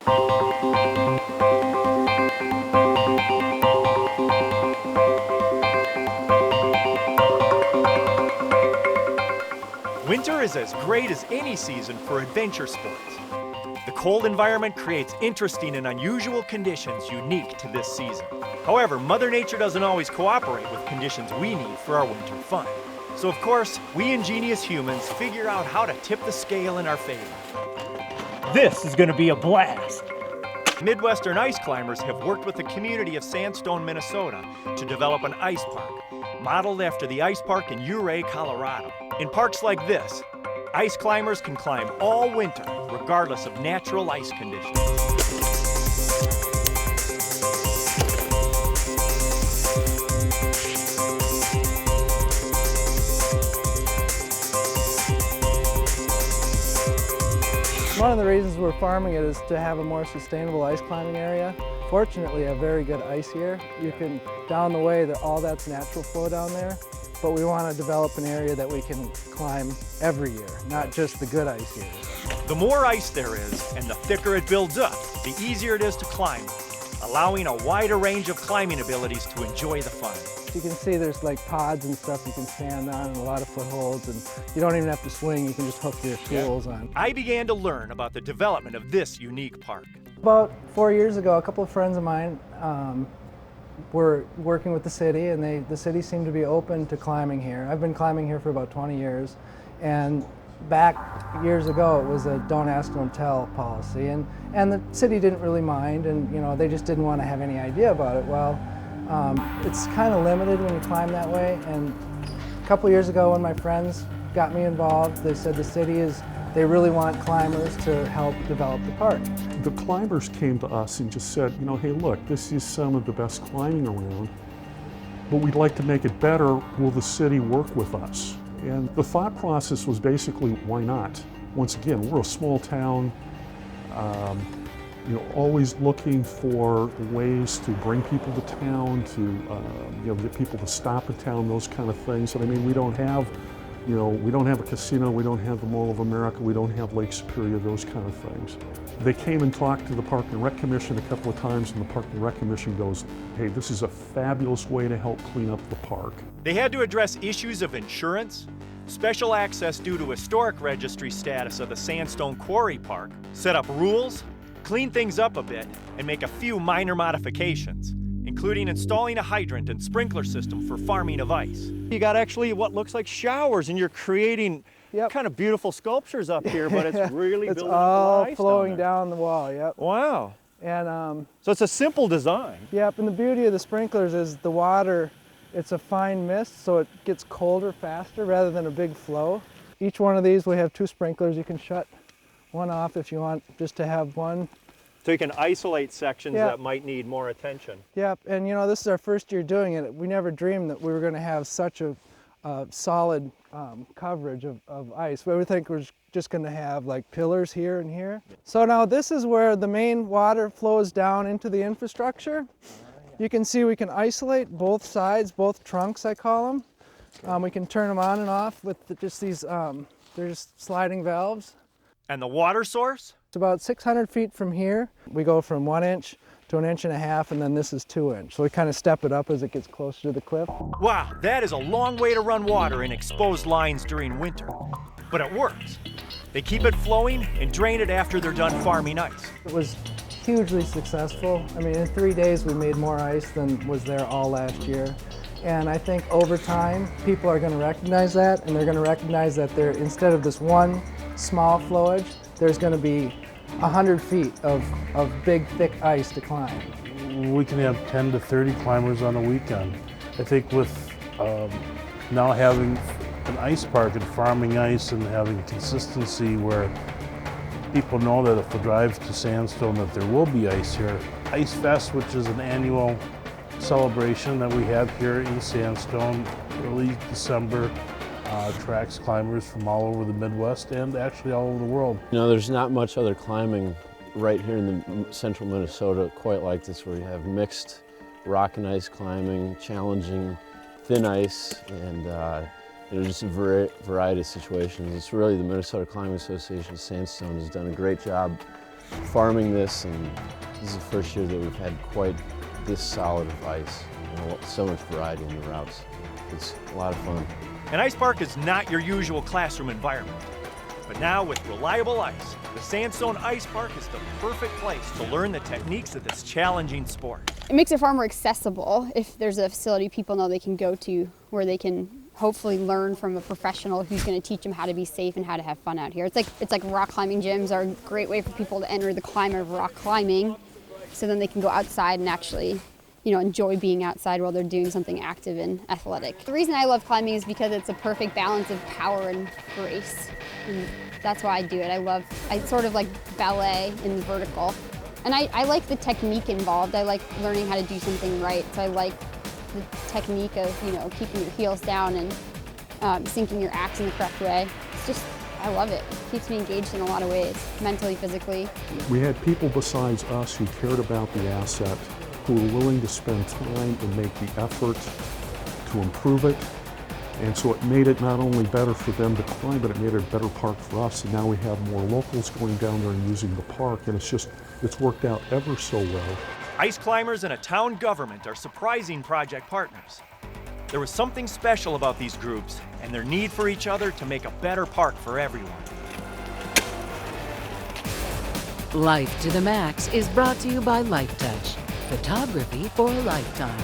Winter is as great as any season for adventure sports. The cold environment creates interesting and unusual conditions unique to this season. However, Mother Nature doesn't always cooperate with conditions we need for our winter fun. So of course, we ingenious humans figure out how to tip the scale in our favor. This is going to be a blast! Midwestern ice climbers have worked with the community of Sandstone, Minnesota to develop an ice park, modeled after the ice park in Ouray, Colorado. In parks like this, ice climbers can climb all winter, regardless of natural ice conditions. One of the reasons we're farming it is to have a more sustainable ice climbing area. Fortunately, a very good ice here. You can, down the way, all that's natural flow down there, but we want to develop an area that we can climb every year, not just the good ice years. The more ice there is, and the thicker it builds up, the easier it is to climb, allowing a wider range of climbing abilities to enjoy the fun. You can see there's like pods and stuff you can stand on and a lot of footholds, and you don't even have to swing, you can just hook your tools on. I began to learn about the development of this unique park. About 4 years ago, a couple of friends of mine were working with the city, and the city seemed to be open to climbing here. I've been climbing here for about 20 years, and back years ago it was a don't ask, don't tell policy, and the city didn't really mind, and they just didn't want to have any idea about it. Well, it's kind of limited when you climb that way, and a couple years ago when my friends got me involved, they said the city they really want climbers to help develop the park. The climbers came to us and just said, hey, look, this is some of the best climbing around, but we'd like to make it better. Will the city work with us? And the thought process was basically, why not? Once again, we're a small town, always looking for ways to bring people to town, to get people to stop at town, those kind of things. And I mean, we don't have a casino, we don't have the Mall of America, we don't have Lake Superior, those kind of things. They came and talked to the Park and Rec Commission a couple of times, and the Park and Rec Commission goes, hey, this is a fabulous way to help clean up the park. They had to address issues of insurance, special access due to historic registry status of the Sandstone Quarry Park, set up rules, clean things up a bit, and make a few minor modifications, including installing a hydrant and sprinkler system for farming of ice. You got actually what looks like showers, and you're creating kind of beautiful sculptures up here, but it's really it's building all ice flowing down the wall. Yep. Wow. And so it's a simple design. Yep, and the beauty of the sprinklers is the water, it's a fine mist, so it gets colder faster rather than a big flow. Each one of these, we have 2 sprinklers. You can shut one off if you want just to have one. So you can isolate sections that might need more attention. Yep, and this is our first year doing it. We never dreamed that we were going to have such a solid coverage of ice. But we think we're just going to have like pillars here and here. So now this is where the main water flows down into the infrastructure. You can see we can isolate both sides, both trunks I call them. We can turn them on and off with just these, they're just sliding valves. And the water source? It's about 600 feet from here. We go from 1 inch to 1.5 inches, and then this is 2 inch. So we kind of step it up as it gets closer to the cliff. Wow, that is a long way to run water in exposed lines during winter. But it works. They keep it flowing and drain it after they're done farming ice. It was hugely successful. I mean, in 3 days we made more ice than was there all last year. And I think over time, people are going to recognize that, and they're going to recognize that instead of this one small flowage, there's going to be 100 feet of big, thick ice to climb. We can have 10 to 30 climbers on a weekend. I think with now having an ice park and farming ice and having consistency where people know that if they drive to Sandstone that there will be ice here. Ice Fest, which is an annual celebration that we have here in Sandstone, early December, attracts climbers from all over the Midwest and actually all over the world. There's not much other climbing right here in the central Minnesota quite like this, where you have mixed rock and ice climbing, challenging thin ice, and just a variety of situations. It's really the Minnesota Climbing Association Sandstone has done a great job farming this, and this is the first year that we've had quite this solid of ice. You know, so much variety in the routes. It's a lot of fun. An ice park is not your usual classroom environment. But now with reliable ice, the Sandstone Ice Park is the perfect place to learn the techniques of this challenging sport. It makes it far more accessible if there's a facility people know they can go to where they can hopefully learn from a professional who's going to teach them how to be safe and how to have fun out here. It's like rock climbing gyms are a great way for people to enter the climate of rock climbing, so then they can go outside and actually, you know, enjoy being outside while they're doing something active and athletic. The reason I love climbing is because it's a perfect balance of power and grace. And that's why I do it. I sort of like ballet in the vertical. And I like the technique involved. I like learning how to do something right. So I like the technique of, you know, keeping your heels down and sinking your axe in the correct way. It's just, I love it. It keeps me engaged in a lot of ways, mentally, physically. We had people besides us who cared about the asset, who were willing to spend time and make the effort to improve it. And so it made it not only better for them to climb, but it made it a better park for us. And now we have more locals going down there and using the park, and it's worked out ever so well. Ice climbers and a town government are surprising project partners. There was something special about these groups and their need for each other to make a better park for everyone. Life to the Max is brought to you by Life Touch. Photography for a lifetime.